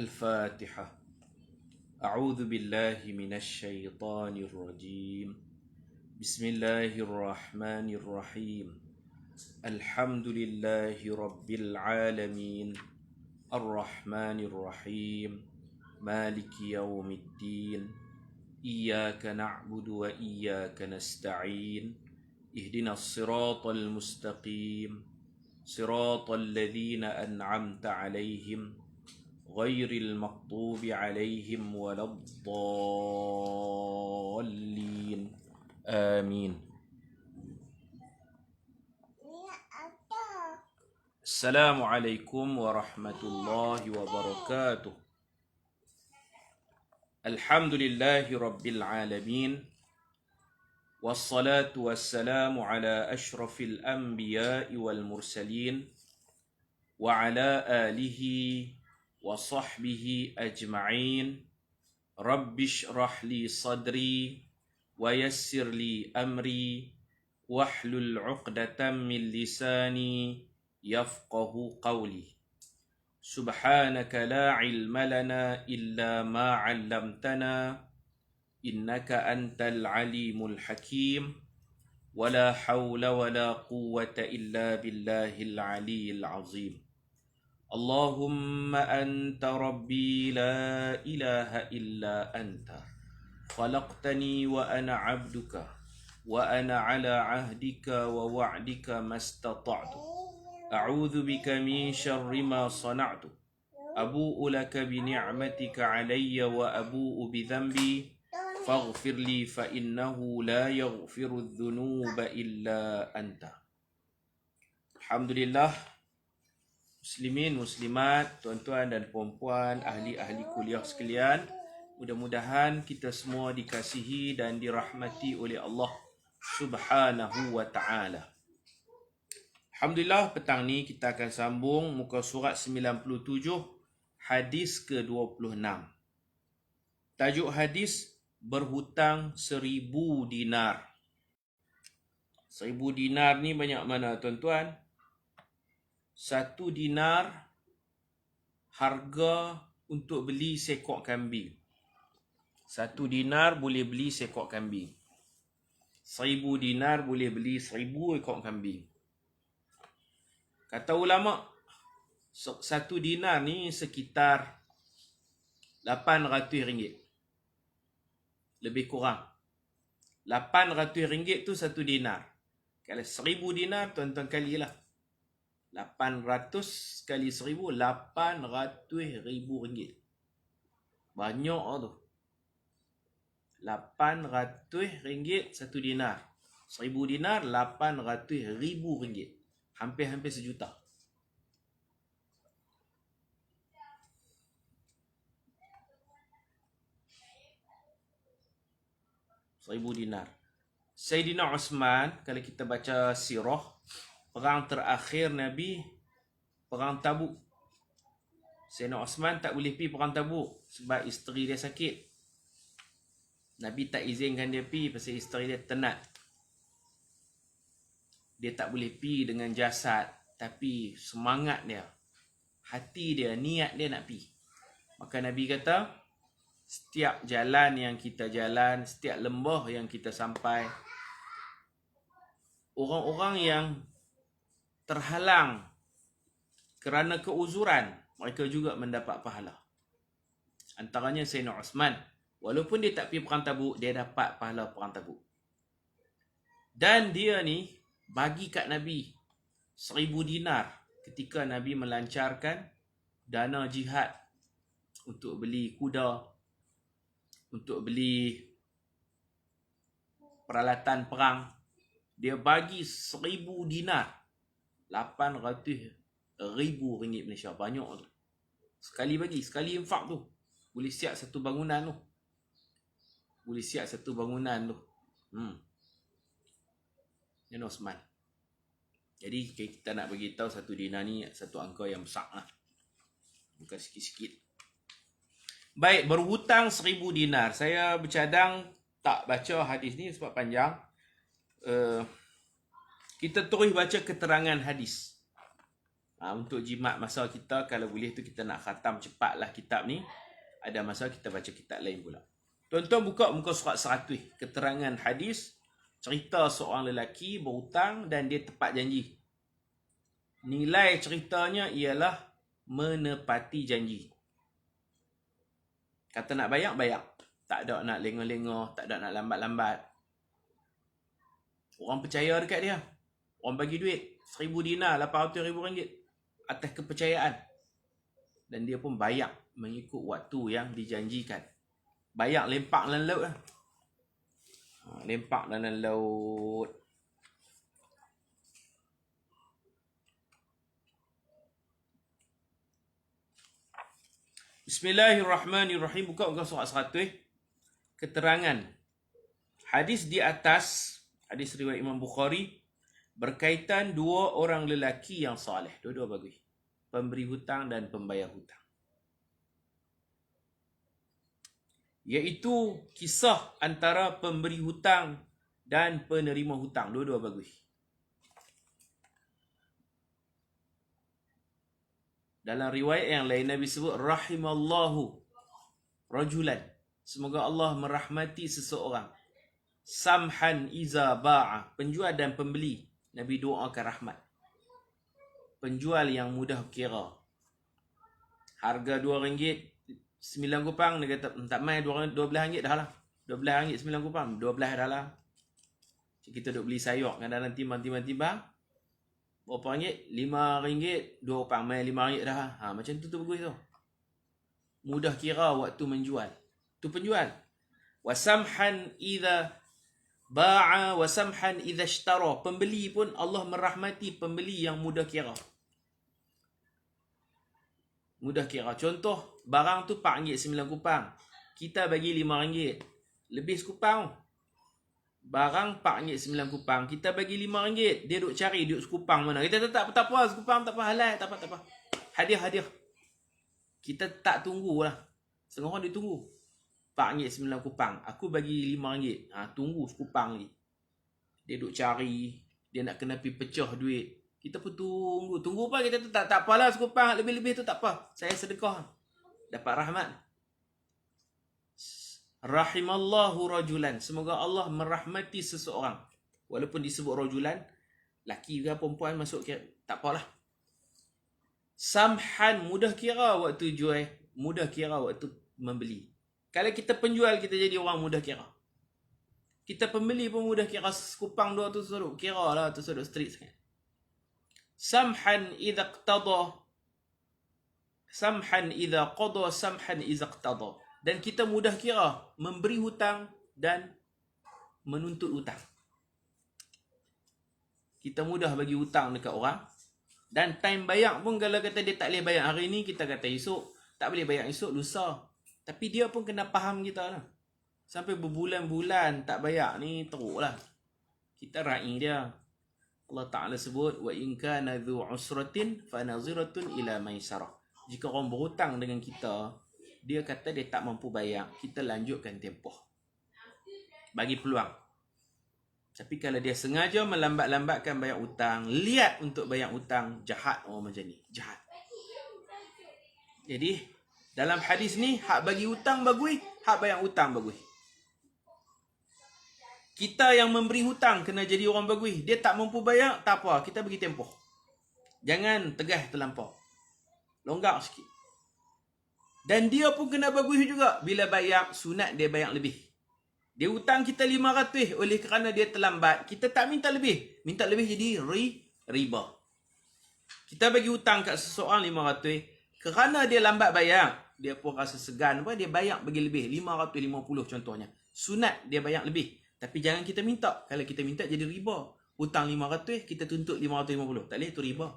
الفاتحة. أعوذ بالله من الشيطان الرجيم. بسم الله الرحمن الرحيم. الحمد لله رب العالمين الرحمن الرحيم مالك يوم الدين إياك نعبد وإياك نستعين اهدنا الصراط المستقيم صراط الذين أنعمت عليهم غير المغضوب عليهم ولا الضالين آمين. السلام عليكم ورحمة الله وبركاته. الحمد لله رب العالمين والصلاة والسلام على أشرف الأنبياء والمرسلين وعلى آله وصحبه أجمعين. رب اشرح لي صدري ويسر لي أمري واحلل عقدة من لساني يفقه قولي. سبحانك لا علم لنا إلا ما علمتنا إنك أنت العليم الحكيم ولا حول ولا قوة إلا بالله العلي العظيم. اللهم أنت ربي لا إله إلا أنت خلقتني وأنا عبدك وأنا على عهدك ووعدك ما استطعت أعوذ بك من شر ما صنعت أبوء لك بنعمتك علي وأبوء بذنبي فاغفر لي فإنه لا يغفر الذنوب إلا أنت. Alhamdulillah, muslimin, muslimat, tuan-tuan dan puan-puan, ahli-ahli kuliah sekalian, mudah-mudahan kita semua dikasihi dan dirahmati oleh Allah Subhanahu wa ta'ala. Alhamdulillah, petang ni kita akan sambung muka surat 97, hadis ke-26. Tajuk hadis, berhutang 1000 dinar. 1000 dinar ni banyak mana tuan-tuan? 1 dinar harga untuk beli seekor kambing. 1 dinar boleh beli seekor kambing. 1000 dinar boleh beli 1000 ekor kambing. Kata ulama, 1 dinar ni sekitar 800 ringgit. Lebih kurang. 800 ringgit tu 1 dinar. Kalau 1000 dinar, tuan-tuan kalilah. 800 kali 1000, 800 ribu ringgit. Banyak tu. 800 ringgit 1 dinar. 1000 dinar, 800 ribu ringgit. Hampir-hampir sejuta. $1000. Sayyidina Osman, kalau kita baca sirah, perang terakhir Nabi, perang Tabuk. Sayyidina Osman tak boleh pergi perang Tabuk sebab isteri dia sakit. Nabi tak izinkan dia pergi pasal isteri dia tenat. Dia tak boleh pergi dengan jasad, tapi semangat dia, hati dia, niat dia nak pergi. Maka Nabi kata, setiap jalan yang kita jalan, setiap lembah yang kita sampai, orang-orang yang terhalang kerana keuzuran, mereka juga mendapat pahala. Antaranya Sayyidina Osman, walaupun dia tak pergi perang Tabuk, dia dapat pahala perang Tabuk. Dan dia ni bagi kat Nabi 1000 dinar ketika Nabi melancarkan dana jihad untuk beli kuda, untuk beli peralatan perang. Dia bagi 1000 dinar, 800 ribu ringgit Malaysia. Banyak tu. Sekali bagi, sekali infak tu, boleh siap satu bangunan tu. Boleh siap satu bangunan tu. Ini Osman. Jadi kita nak bagi tahu 1 dinar ni satu angka yang besar lah. Bukan sikit-sikit. Baik, berhutang 1000 dinar. Saya bercadang tak baca hadis ni sebab panjang. Kita terus baca keterangan hadis. Untuk jimat masa kita, kalau boleh tu kita nak khatam cepatlah kitab ni. Ada masa kita baca kitab lain pula. Tuan-tuan buka muka surat 100. Keterangan hadis. Cerita seorang lelaki berhutang dan dia tepat janji. Nilai ceritanya ialah menepati janji. Kata nak bayar, bayar. Tak ada nak lengah-lengah, tak ada nak lambat-lambat. Orang percaya dekat dia. Orang bagi duit 1,000 dinar, 800,000 ringgit atas kepercayaan. Dan dia pun bayar mengikut waktu yang dijanjikan. Bayar lempak dalam laut lah. Lempak dalam laut. Bismillahirrahmanirrahim. Buka surat 100. Keterangan. Hadis di atas, hadis riwayat Imam Bukhari, berkaitan dua orang lelaki yang soleh. Dua-dua bagus. Pemberi hutang dan pembayar hutang. Iaitu kisah antara pemberi hutang dan penerima hutang. Dua-dua bagus. Dalam riwayat yang lain Nabi sebut rahimallahu rajulan. Semoga Allah merahmati seseorang. Samhan iza ba'a. Penjual dan pembeli. Nabi doakan rahmat. Penjual yang mudah kira. Harga RM2, 9 kupang. Dia kata, tak main RM12 dah lah. RM12 9 kupang. 12 dah lah. Kita duk beli sayur. Kadang-kadang timbang-timbang. Berapa ringgit? RM5, 2 kupang. Main RM5 dah lah. Macam tu bagus tu. Mudah kira waktu menjual. Tu penjual. Wasamhan idza ba'a wasamhan idza ishtara. Pembeli pun Allah merahmati pembeli yang mudah kira. Mudah kira. Contoh, barang tu RM4 9 kupang. Kita bagi RM5. Lebih sekupang. Barang RM4 9 kupang. Kita bagi RM5. Dia duk cari duit sekupang mana. Kita tak apa, sekupang tak apa, halal, tak apa. Hadiah. Kita tak tunggulah. Setengah orang dia tunggu. RM4 9 kupang. Aku bagi RM5. Tunggu sekupang lagi. Dia duk cari. Dia nak kena pergi pecah duit. Kita pun tunggu. Tunggu apa kita tu tak apalah sekupang. Lebih-lebih tu tak apa. Saya sedekah. Dapat rahmat. Rahimallahu rajulan. Semoga Allah merahmati seseorang. Walaupun disebut rajulan. Laki ke perempuan masuk kira. Tak apalah. Samhan. Mudah kira waktu jual. Mudah kira waktu membeli. Kalau kita penjual, kita jadi orang mudah kira. Kita pembeli pun mudah kira. Sekupang dua tu suruh kira lah. Tu suruh street sangat. Samhan idza qtada. Samhan idza qada. Samhan idza qtada. Dan kita mudah kira memberi hutang dan menuntut hutang. Kita mudah bagi hutang dekat orang. Dan time bayar pun kalau kata dia tak boleh bayar hari ni, kita kata esok. Tak boleh bayar esok, lusa. Tapi dia pun kena faham kita lah. Sampai berbulan-bulan tak bayar ni teruk lah. Kita raih dia. Allah Ta'ala sebut, wa in kana dhu usratin fa naziratun ila maisarah. Jika orang berhutang dengan kita, dia kata dia tak mampu bayar, kita lanjutkan tempoh. Bagi peluang. Tapi kalau dia sengaja melambat-lambatkan bayar hutang, lihat untuk bayar hutang, jahat orang macam ni. Jahat. Jadi, dalam hadis ni, hak bagi hutang bagus, hak bayar hutang bagus. Kita yang memberi hutang kena jadi orang bagus. Dia tak mampu bayar, tak apa. Kita bagi tempoh. Jangan tegas terlampau. Longgar sikit. Dan dia pun kena bagus juga. Bila bayar, sunat dia bayar lebih. Dia hutang kita 500. Oleh kerana dia terlambat, kita tak minta lebih. Minta lebih jadi riba. Kita bagi hutang kat seseorang 500. Kerana dia lambat bayar, dia pun rasa segan. Dia bayar bagi lebih. 550 contohnya. Sunat dia bayar lebih. Tapi jangan kita minta. Kalau kita minta jadi riba. Hutang 500, kita tuntut 550. Tak boleh, itu riba.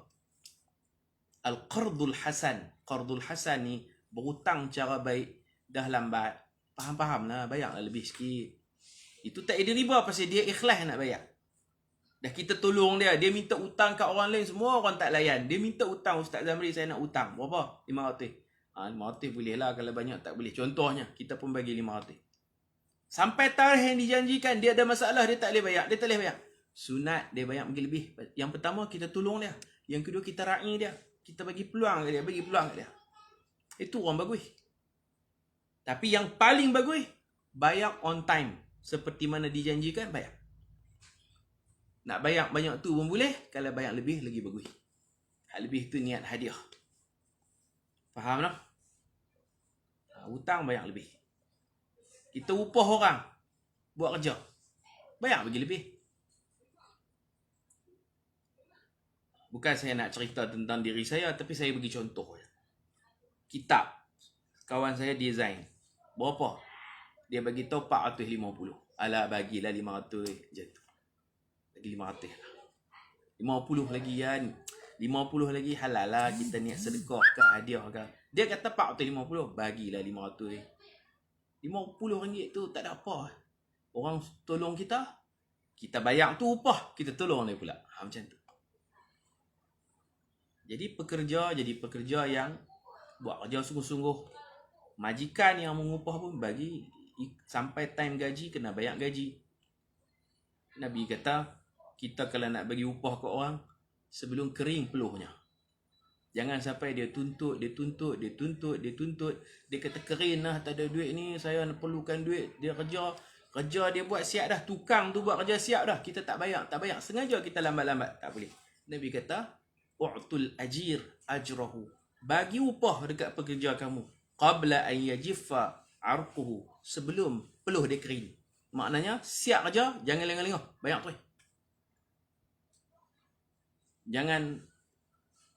Al-Qardul Hasan. Qardul Hasan ni berhutang cara baik. Dah lambat. Faham-faham lah. Bayarlah lebih sikit. Itu tak ada riba pasal dia ikhlas nak bayar. Dah kita tolong dia. Dia minta hutang kat orang lain. Semua orang tak layan. Dia minta hutang. Ustaz Zamri, saya nak hutang. Berapa? 500. 500 boleh lah. Kalau banyak tak boleh. Contohnya, kita pun bagi 500. Sampai tarikh yang dijanjikan, dia ada masalah, dia tak boleh bayar. Dia tak boleh bayar. Sunat, dia bayar bagi lebih. Yang pertama, kita tolong dia. Yang kedua, kita raih dia. Kita bagi peluang kat dia, Itu orang bagus. Tapi yang paling bagus, bayar on time. Seperti mana dijanjikan, bayar. Nak bayar banyak tu pun boleh. Kalau bayar lebih, lagi bagus. Hal lebih tu niat hadiah. Faham tak? Hutang bayar lebih. Kita upah orang buat kerja, bayar bagi lebih. Bukan saya nak cerita tentang diri saya, tapi saya bagi contoh. Kitab kawan saya design, berapa? Dia bagi tahu 450. Alah, bagilah 500 je tu. Lagi 500 lah. 50 lagi kan. 50 lagi halal lah, kita niat sedekah ke hadiah ke. Dia kata 450, bagilah 500. 50 ringgit tu tak ada apa. Orang tolong kita, kita bayar tu upah, kita tolong dia pula. Macam tu. Jadi pekerja yang buat kerja sungguh-sungguh. Majikan yang mengupah pun bagi sampai time gaji, kena bayar gaji. Nabi kata, kita kalau nak bagi upah ke orang, sebelum kering peluhnya. Jangan sampai dia tuntut. Dia kata kering lah, tak ada duit ni, saya perlukan duit. Dia kerja dia buat siap dah. Tukang tu buat kerja siap dah. Kita tak bayar. Sengaja kita lambat-lambat. Tak boleh. Nabi kata, u'tul ajir ajrahu. Bagi upah dekat pekerja kamu. Qabla an yajiffa arquhu. Sebelum peluh dia kering. Maknanya, siap kerja, jangan lengah-lengah. Bayar tu. Jangan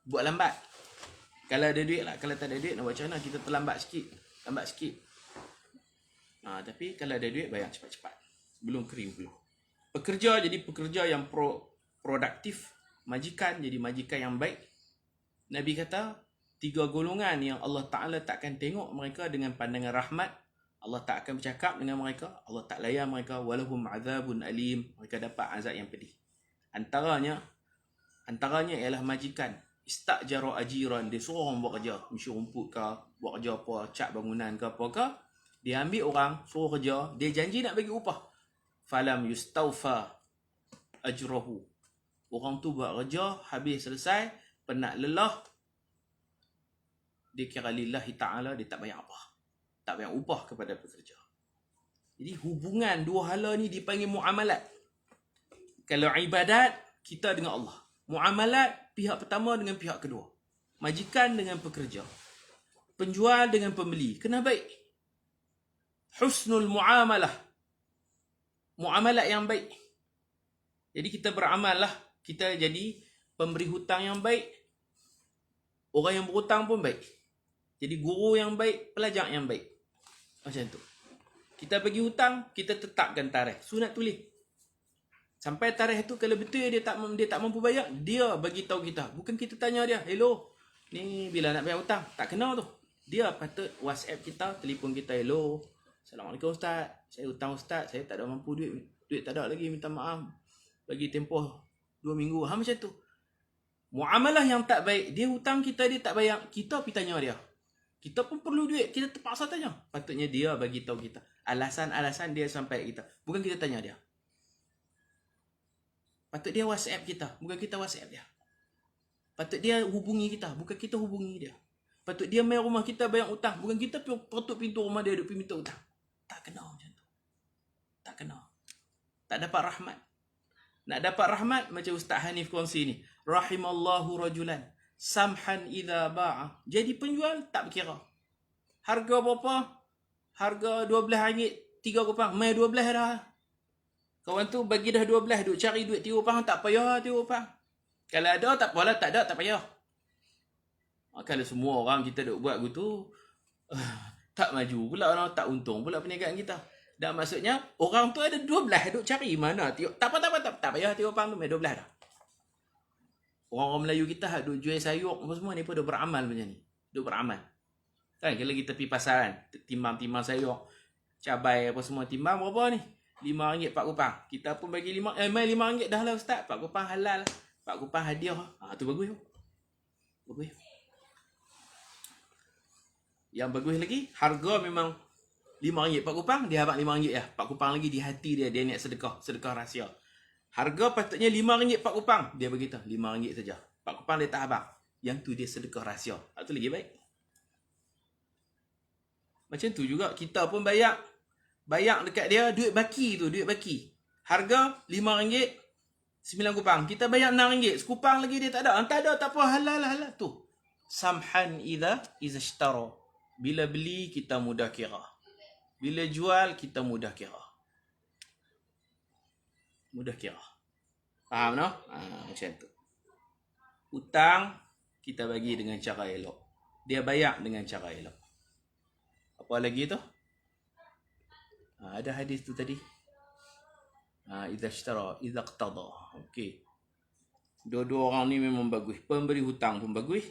buat lambat. Kalau ada duit lah. Kalau tak ada duit, nak buat macam mana? Kita terlambat sikit. Tapi kalau ada duit, bayar cepat-cepat. Sebelum kering peluh. Pekerja jadi pekerja yang produktif. Majikan jadi majikan yang baik. Nabi kata, 3 golongan yang Allah Ta'ala takkan tengok mereka dengan pandangan rahmat. Allah tak akan bercakap dengan mereka. Allah tak layan mereka. Walahum azabun alim. Mereka dapat azab yang pedih. Antaranya ialah majikan. Istajara ajiran. Dia suruh orang buat kerja. Misi rumput ke, buat kerja apa, cat bangunan ke apa ke. Dia ambil orang, suruh kerja. Dia janji nak bagi upah. Falam yustawfa ajrahu. Orang tu buat kerja, habis selesai, penat lelah. Dia kira lillahi ta'ala, dia tak bayar apa. Tak bayar upah kepada pekerja. Jadi hubungan dua hala ni dipanggil muamalat. Kalau ibadat, kita dengan Allah. Muamalat, pihak pertama dengan pihak kedua. Majikan dengan pekerja. Penjual dengan pembeli. Kena baik. Husnul muamalah. Muamalat yang baik. Jadi kita beramal lah. Kita jadi pemberi hutang yang baik. Orang yang berhutang pun baik. Jadi guru yang baik, pelajar yang baik. Macam tu. Kita bagi hutang, kita tetapkan tarikh. Sunat tulis. Sampai tarikh tu kalau betul dia tak mampu bayar, dia bagi tahu kita. Bukan kita tanya dia, "Hello, ni bila nak bayar hutang?" Tak kena tu. Dia patut WhatsApp kita, telefon kita, "Hello, Assalamualaikum Ustaz. Saya hutang Ustaz, saya tak ada mampu duit. Duit tak ada lagi, minta maaf. Bagi tempoh 2 minggu." Macam tu. Muamalah yang tak baik, dia hutang kita, dia tak bayar, kita pergi tanya dia. Kita pun perlu duit, kita terpaksa tanya. Patutnya dia bagi tahu kita. Alasan-alasan dia sampai kita. Bukan kita tanya dia. Patut dia WhatsApp kita, bukan kita WhatsApp dia. Patut dia hubungi kita, bukan kita hubungi dia. Patut dia main rumah kita bayar hutang, bukan kita petuk pintu rumah dia pergi minta hutang. Tak kena macam tu. Tak kena. Tak dapat rahmat. Nak dapat rahmat macam Ustaz Hanif kongsi ni. Rahimallahu rajulan samhan idza ba'a. Jadi penjual tak berkira. Harga berapa? Harga RM12, 3 kopang. Mai 12 dah. Kawan tu bagi dah 12, duk cari duit 3 kopang, tak payah 3 kopang. Kalau ada tak apalah, tak ada tak payah. Kalau semua orang kita duk buat gitu, tak maju pula orang, tak untung pula perniagaan kita. Dan maksudnya orang tu ada 12 duk cari mana. Tak payah 3 kopang tu, mai 12 dah. Orang-orang Melayu kita duk jual sayur apa semua ni pun duk beramal macam ni. Duk beramal. Kan kalau kita pergi pasaran, timbang-timbang sayur, cabai apa semua, timbang berapa ni? RM5 4 kopang. Kita pun bagi mai RM5 dah lah Ustaz. 4 kopang halal. 4 kopang hadiah. Tu bagus. Bagus. Yang bagus lagi, harga memang RM5 4 kopang, dia habaq RM5 lah. 4 kopang lagi di hati dia niat sedekah rahsia. Harga patutnya RM5 4 kopang, dia beritahu RM5 saja. 4 kopang dia tak habaq. Yang tu dia sedekah rahsia. Itu lagi baik. Macam tu juga kita pun bayar dekat dia duit baki tu, duit baki. Harga RM5, 9 kupang. Kita bayar RM6, sekupang lagi dia tak ada. Tak ada, tak apa, halal tu. Samhan iza ishtara. Bila beli kita mudah kira. Bila jual kita mudah kira. Mudah kira. Faham no? Macam tu. Hutang kita bagi dengan cara elok. Dia bayar dengan cara elok. Apa lagi tu? Ada hadis tu tadi. Idza ishtara, idza iqtada. Okey. Dua-dua orang ni memang bagus. Pemberi hutang pun bagus.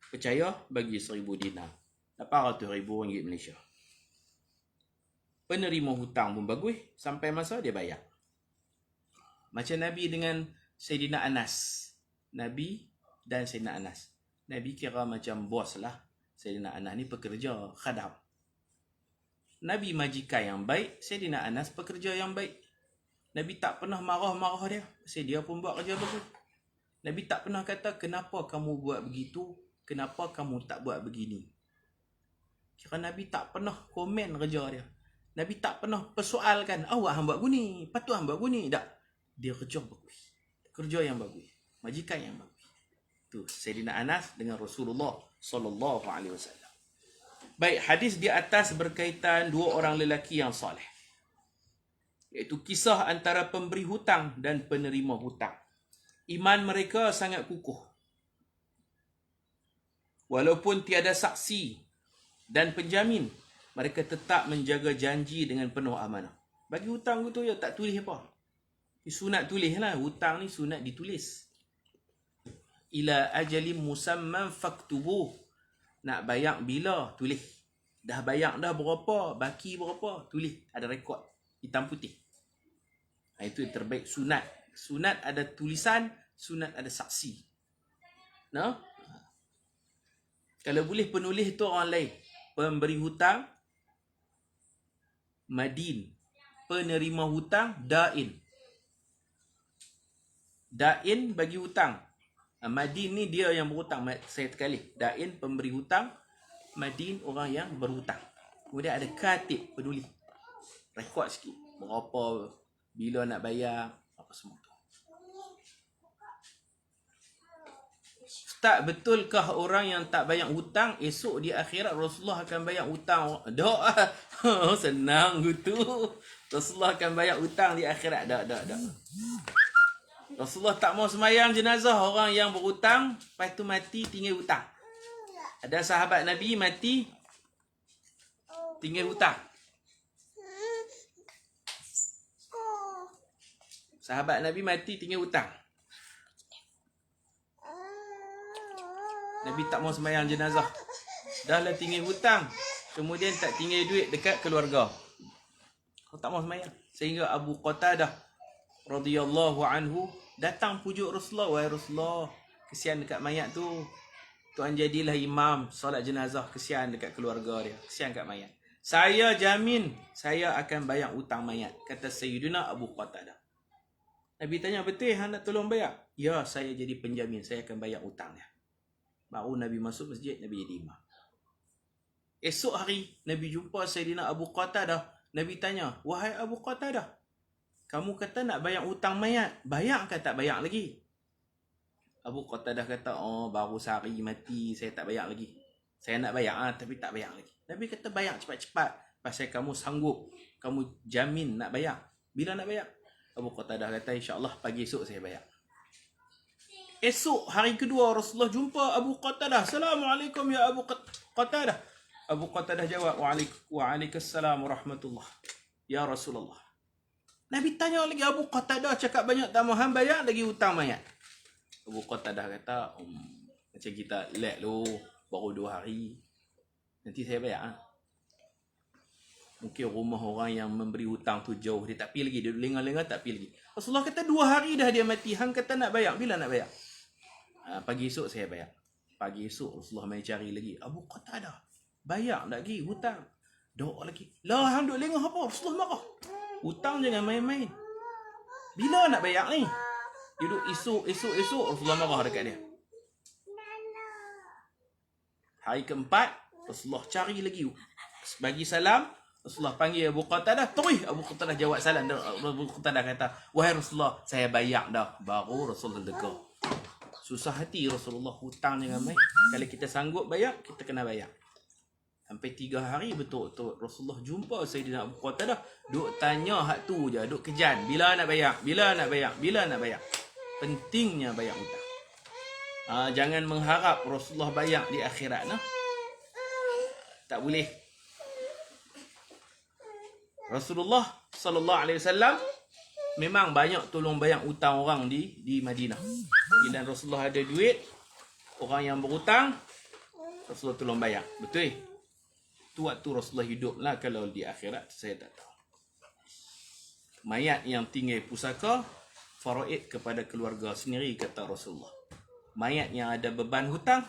Percaya, bagi 1,000 dinar. 800,000 ringgit Malaysia. Penerima hutang pun bagus. Sampai masa dia bayar. Macam Nabi dengan Sayyidina Anas. Nabi dan Sayyidina Anas. Nabi kira macam bos lah. Sayyidina Anas ni pekerja, khadam. Nabi majikan yang baik, Sayyidina Anas pekerja yang baik. Nabi tak pernah marah-marah dia. Pasal dia pun buat kerja bagus. Nabi tak pernah kata, kenapa kamu buat begitu? Kenapa kamu tak buat begini? Kira Nabi tak pernah komen kerja dia. Nabi tak pernah persoalkan, awak hang buat gini, patut hang buat gini. Tak. Dia kerja bagus. Kerja yang bagus. Majikan yang bagus. Tu Sayyidina Anas dengan Rasulullah SAW. Baik, hadis di atas berkaitan dua orang lelaki yang soleh. Iaitu kisah antara pemberi hutang dan penerima hutang. Iman mereka sangat kukuh. Walaupun tiada saksi dan penjamin, mereka tetap menjaga janji dengan penuh amanah. Bagi hutang tu ya tak tulis apa. Sunat tulis lah. Hutang ni sunat ditulis. Ila ajalim musamman faktubuh. Nak bayar bila? Tulis. Dah bayar dah berapa? Baki berapa? Tulis. Ada rekod. Hitam putih. Itu yang terbaik sunat. Sunat ada tulisan. Sunat ada saksi. No? Kalau boleh penulis tu orang lain. Pemberi hutang. Madin. Penerima hutang. Dain. Dain bagi hutang. Madin ni dia yang berhutang. Saya sekali. Dain pemberi hutang. Madin orang yang berhutang. Kemudian ada katib penulis. Rekod sikit. Berapa. Bila nak bayar. Apa semua tu. Ustaz, betulkah orang yang tak bayar hutang esok di akhirat Rasulullah akan bayar hutang? Doa. Senang gitu. Rasulullah akan bayar hutang di akhirat. Tak. Rasulullah tak mau semayang jenazah orang yang berhutang, lepas tu mati tinggal hutang. Ada sahabat Nabi mati tinggal hutang. Sahabat Nabi mati tinggal hutang. Nabi tak mau semayang jenazah. Dah lah tinggal hutang. Kemudian tak tinggal duit dekat keluarga. Kau tak mau semayang. Sehingga Abu Qatadah radhiyallahu anhu datang pujuk Rasulullah. Wahai Rasulullah, kesian dekat mayat tu. Tuan jadilah imam solat jenazah. Kesian dekat keluarga dia. Kesian kat mayat. Saya jamin saya akan bayar hutang mayat. Kata Sayyidina Abu Qatadah. Nabi tanya, betul hang nak tolong bayar? Ya, saya jadi penjamin. Saya akan bayar hutangnya. Baru Nabi masuk masjid, Nabi jadi imam. Esok hari, Nabi jumpa Sayyidina Abu Qatadah. Nabi tanya, wahai Abu Qatadah, kamu kata nak bayar hutang mayat. Bayar ke tak bayar lagi? Abu Qatadah kata, oh baru sehari mati, saya tak bayar lagi. Saya nak bayar tapi tak bayar lagi. Nabi kata bayar cepat-cepat. Pasal kamu sanggup, kamu jamin nak bayar. Bila nak bayar? Abu Qatadah kata, insyaAllah pagi esok saya bayar. Esok hari kedua Rasulullah jumpa Abu Qatadah. Assalamualaikum ya Abu Qatadah. Abu Qatadah jawab, Waalaikumsalam warahmatullah. Ya Rasulullah. Nabi tanya lagi, Abu Qatadah cakap banyak tamahan, bayar lagi hutang mayat. Abu Qatadah kata, macam kita let lu, baru 2 hari. Nanti saya bayar. Mungkin rumah orang yang memberi hutang tu jauh. Dia tak pergi lagi. Dia lengah-lengah tak pergi lagi. Rasulullah kata 2 hari dah dia mati. Hang kata nak bayar. Bila nak bayar? Pagi esok saya bayar. Pagi esok Rasulullah main cari lagi. Abu Qatadah, bayar lagi hutang. Doa lagi. Lah hang duk lengah apa? Rasulullah marah. Hutang jangan main-main. Bila nak bayar ni? Dia duk esok Rasulullah marah dekat dia. Hari keempat, Rasulullah cari lagi. Bagi salam, Rasulullah panggil Abu Qatadah. Terus Abu Qatadah jawab salam. Abu Qatadah kata, wahai Rasulullah, saya bayar dah. Baru Rasulullah lega. Susah hati Rasulullah hutang dengan mai. Kalau kita sanggup bayar, kita kena bayar. Sampai 3 hari betul-betul Rasulullah jumpa Sayyidina Abu Qatadah. Duk tanya hak tu je. Duk kejan. Bila nak bayar? Bila nak bayar? Bila nak bayar? Pentingnya bayar hutang. Jangan mengharap Rasulullah bayar di akhirat. Nah. Tak boleh. Rasulullah sallallahu alaihi wasallam memang banyak tolong bayar hutang orang di Madinah. Bila Rasulullah ada duit, orang yang berhutang, Rasulullah tolong bayar. Betul? Tu waktu Rasulullah hidup lah. Kalau di akhirat, saya tak tahu. Mayat yang tinggal pusaka, faraid kepada keluarga sendiri, kata Rasulullah. Mayat yang ada beban hutang,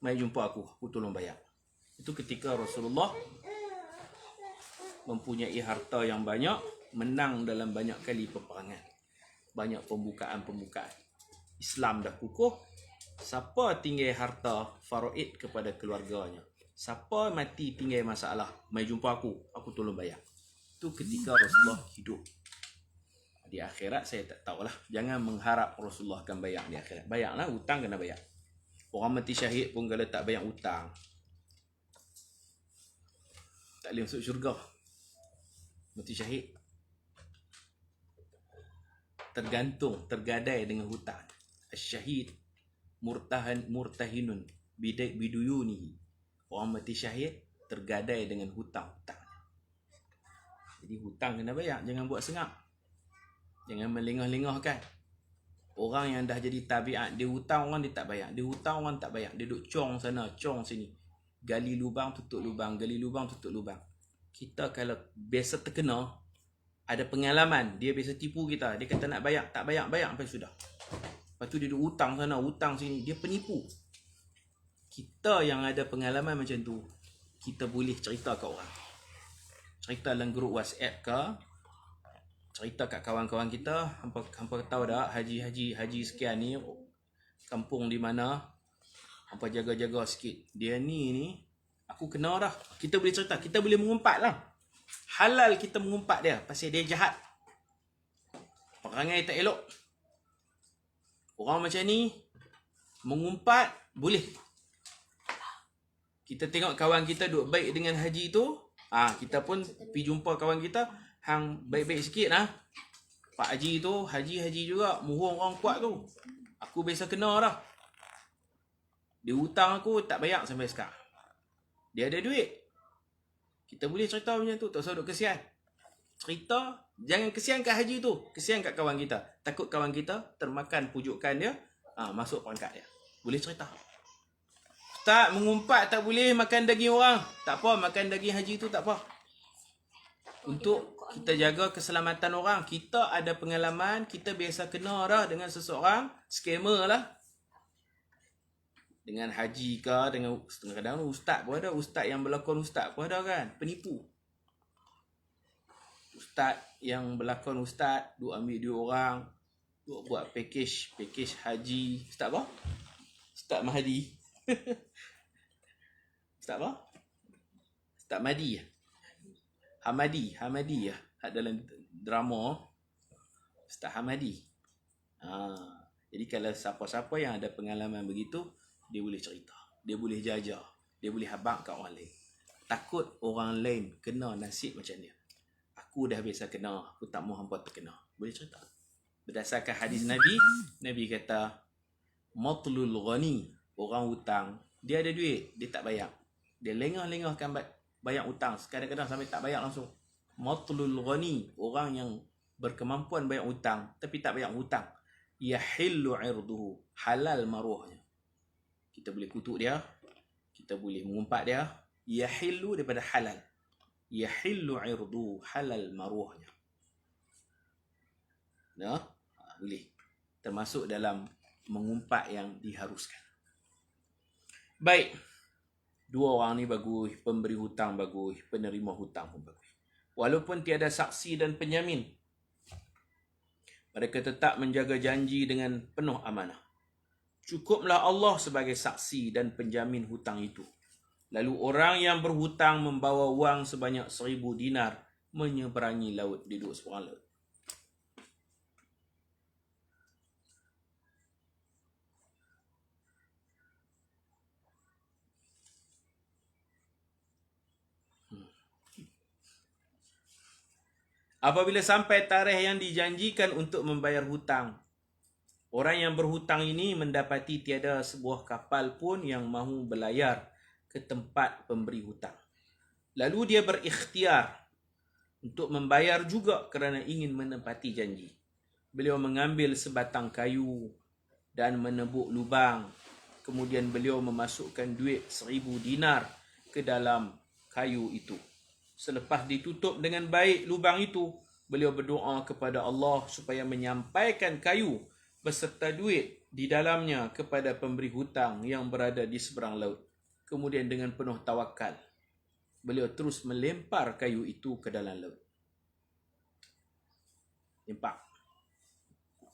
mari jumpa aku tolong bayar. Itu ketika Rasulullah mempunyai harta yang banyak, menang dalam banyak kali peperangan. Banyak pembukaan-pembukaan. Islam dah kukuh. Siapa tinggal harta, faraid kepada keluarganya. Siapa mati tinggal masalah, mari jumpa aku tolong bayar. Itu ketika Rasulullah hidup. Di akhirat saya tak tahulah. Jangan mengharap Rasulullah akan bayar di akhirat. Bayarlah, hutang kena bayar. Orang mati syahid pun kalau tak bayar hutang, tak boleh masuk syurga. Mati syahid tergadai dengan hutang. Syahid murtahinun biduyunihi. Orang mati syahid tergadai dengan hutang-hutang. Jadi hutang kena bayar. Jangan buat sengap. Jangan melengah-lengahkan. Orang yang dah jadi tabiat, dia hutang orang dia tak bayar. Dia hutang orang tak bayar. Dia duduk cong sana, cong sini. Gali lubang, tutup lubang. Gali lubang, tutup lubang. Kita kalau biasa terkena, ada pengalaman, dia biasa tipu kita. Dia kata nak bayar, tak bayar, bayar sampai sudah. Lepas tu dia duduk hutang sana, hutang sini. Dia penipu. Kita yang ada pengalaman macam tu, kita boleh cerita kat orang. Cerita dalam grup WhatsApp ke, cerita kat kawan-kawan kita, hampa tahu tak haji sekian ni kampung di mana, hampa jaga-jaga sikit. Dia ni aku kenal dah. Kita boleh cerita, kita boleh mengumpat lah. Halal kita mengumpat dia pasal dia jahat. Perangai tak elok. Orang macam ni mengumpat boleh. Kita tengok kawan kita duk baik dengan haji tu, kita pun pergi jumpa kawan kita, hang baik-baik sikit lah. Pak Haji tu, haji juga, muhung orang kuat tu. Aku biasa kena dah. Dia hutang aku, tak bayar sampai sekarang. Dia ada duit. Kita boleh cerita macam tu, tak usah duk kesian. Cerita, jangan kesian kat haji tu, kesian kat kawan kita. Takut kawan kita termakan pujukan dia, masuk perangkat dia. Boleh cerita. Ustaz, mengumpat tak boleh makan daging orang. Tak apa, makan daging haji tu tak apa. Untuk kita jaga keselamatan orang. Kita ada pengalaman, kita biasa kena dah dengan seseorang, scammer lah. Dengan haji ke, dengan kadang-kadang ustaz pun ada. Ustaz yang berlakon ustaz pun ada kan. Penipu. Ustaz yang berlakon ustaz, duk ambil duit orang, duk buat package haji. Ustaz apa? Ustaz Mahdi. Ustaz apa? Ustaz Mahdi. Hamadi ya. Dalam drama Ustaz Hamadi. Jadi kalau siapa-siapa yang ada pengalaman begitu, dia boleh cerita, dia boleh jajar, dia boleh habaq kat orang lain. Takut orang lain kena nasib macam dia. Aku dah biasa kena, aku tak mahu hampa terkena. Boleh cerita. Berdasarkan hadis Nabi, Nabi kata, matlul ghani, orang hutang, dia ada duit, dia tak bayar. Dia lengah-lengahkan bayar hutang, kadang-kadang sampai tak bayar langsung. Matlul ghani, orang yang berkemampuan bayar hutang tapi tak bayar hutang, yahillu irduhu, halal maruahnya. Kita boleh kutuk dia, kita boleh mengumpat dia. Yahillu daripada halal, yahillu irduhu, halal maruahnya. Boleh termasuk dalam mengumpat yang diharuskan. Baik, dua orang ni bagus, pemberi hutang bagus, penerima hutang pun bagus. Walaupun tiada saksi dan penyamin, mereka tetap menjaga janji dengan penuh amanah. Cukuplah Allah sebagai saksi dan penjamin hutang itu. Lalu orang yang berhutang membawa wang sebanyak 1000 dinar menyeberangi laut, duduk seberang laut. Apabila sampai tarikh yang dijanjikan untuk membayar hutang, orang yang berhutang ini mendapati tiada sebuah kapal pun yang mahu berlayar ke tempat pemberi hutang. Lalu dia berikhtiar untuk membayar juga kerana ingin menepati janji. Beliau mengambil sebatang kayu dan menebuk lubang. Kemudian beliau memasukkan duit 1000 dinar ke dalam kayu itu. Selepas ditutup dengan baik lubang itu, beliau berdoa kepada Allah supaya menyampaikan kayu beserta duit di dalamnya kepada pemberi hutang yang berada di seberang laut. Kemudian dengan penuh tawakal, beliau terus melempar kayu itu ke dalam laut. Nampak?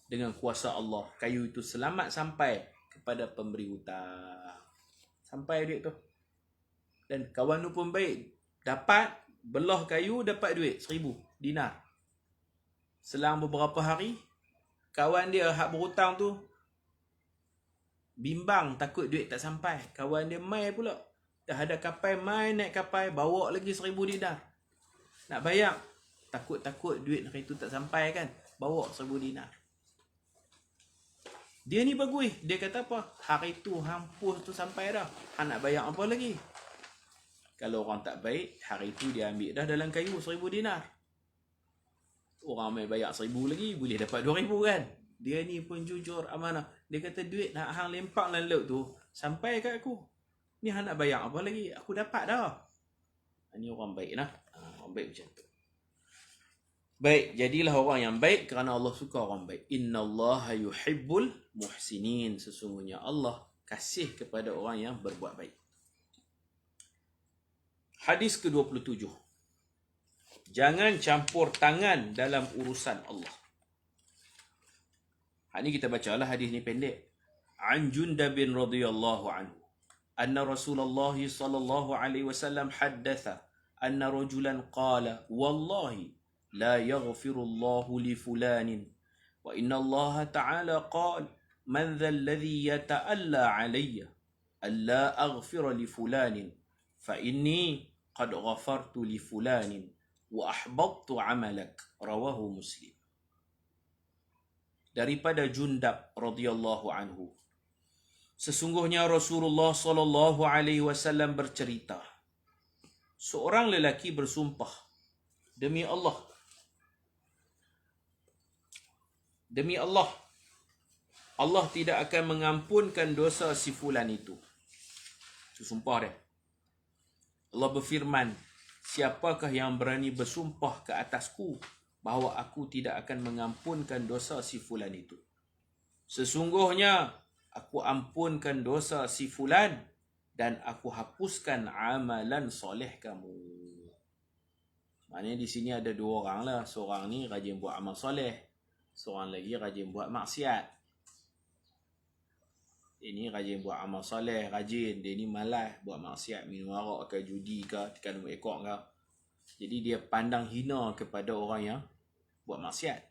Dengan kuasa Allah, kayu itu selamat sampai kepada pemberi hutang. Sampai duit tu. Dan kawan tu pun baik. Dapat belah kayu, dapat duit 1000 dinar. Selang beberapa hari, kawan dia hak berhutang tu bimbang, takut duit tak sampai. Kawan dia mai pula. Dah ada kapal, mai naik kapal, bawa lagi 1000 dinar. Nak bayar. Takut-takut duit hari tu tak sampai kan. Bawa 1000 dinar. Dia ni bagus. Dia kata apa? Hari tu hampus tu sampai dah. Han nak bayar apa lagi? Kalau orang tak baik, hari tu dia ambil dah dalam kayu 1000 dinar. Orang main bayar 1000 lagi, boleh dapat 2000 kan? Dia ni pun jujur, amanah. Dia kata duit nak hang lempak dalam laut tu, sampai kat aku. Ni hang nak bayar apa lagi? Aku dapat dah. Ini orang baik lah. Orang baik macam tu. Baik, jadilah orang yang baik kerana Allah suka orang baik. Innallaha yuhibbul muhsinin. Sesungguhnya Allah kasih kepada orang yang berbuat baik. Hadis ke-27. Jangan campur tangan dalam urusan Allah. Ini kita bacalah, hadis ni pendek. An Jundab bin radhiyallahu anhu anna Rasulullah sallallahu alaihi wasallam haddatha anna rajulan qala wallahi la yaghfiru Allah li fulanin wa inna Allah ta'ala qala man dha alladhi yata'alla alayya alla aghfira li fulanin fa inni qad ghafartu li fulanin wa ahbabtu amalak. Rawahu Muslim. Daripada Jundab radhiyallahu anhu, sesungguhnya Rasulullah sallallahu alaihi wasallam bercerita, seorang lelaki bersumpah, demi Allah, Allah tidak akan mengampunkan dosa si fulan itu. Itu sumpah dia. Allah berfirman, siapakah yang berani bersumpah ke atasku bahawa aku tidak akan mengampunkan dosa si fulan itu? Sesungguhnya aku ampunkan dosa si fulan dan aku hapuskan amalan soleh kamu. Maknanya di sini ada dua orang lah. Seorang ni rajin buat amal soleh, seorang lagi rajin buat maksiat. Ini rajin buat amal soleh, rajin. Dia ni malas buat maksiat, minum arak ke, judi ke, tekan nombor ekor ke. Jadi dia pandang hina kepada orang yang buat maksiat.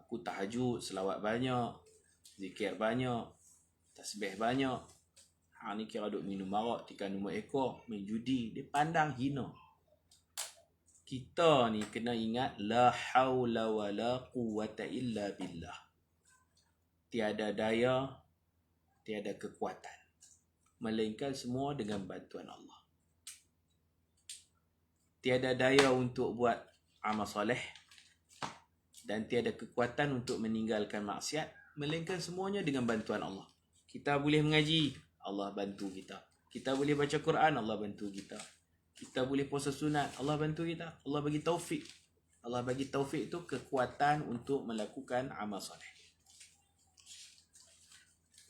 Aku tahajud, selawat banyak, zikir banyak, tasbih banyak. Hang ni kira duk minum arak, tekan nombor ekor, main judi. Dia pandang hina. Kita ni kena ingat, la haula wa la quwwata illa billah. Tiada daya, tiada kekuatan, melainkan semua dengan bantuan Allah. Tiada daya untuk buat amal soleh dan tiada kekuatan untuk meninggalkan maksiat, melainkan semuanya dengan bantuan Allah. Kita boleh mengaji, Allah bantu kita. Kita boleh baca Quran, Allah bantu kita. Kita boleh puasa sunat, Allah bantu kita. Allah bagi taufik. Allah bagi taufik itu kekuatan untuk melakukan amal soleh.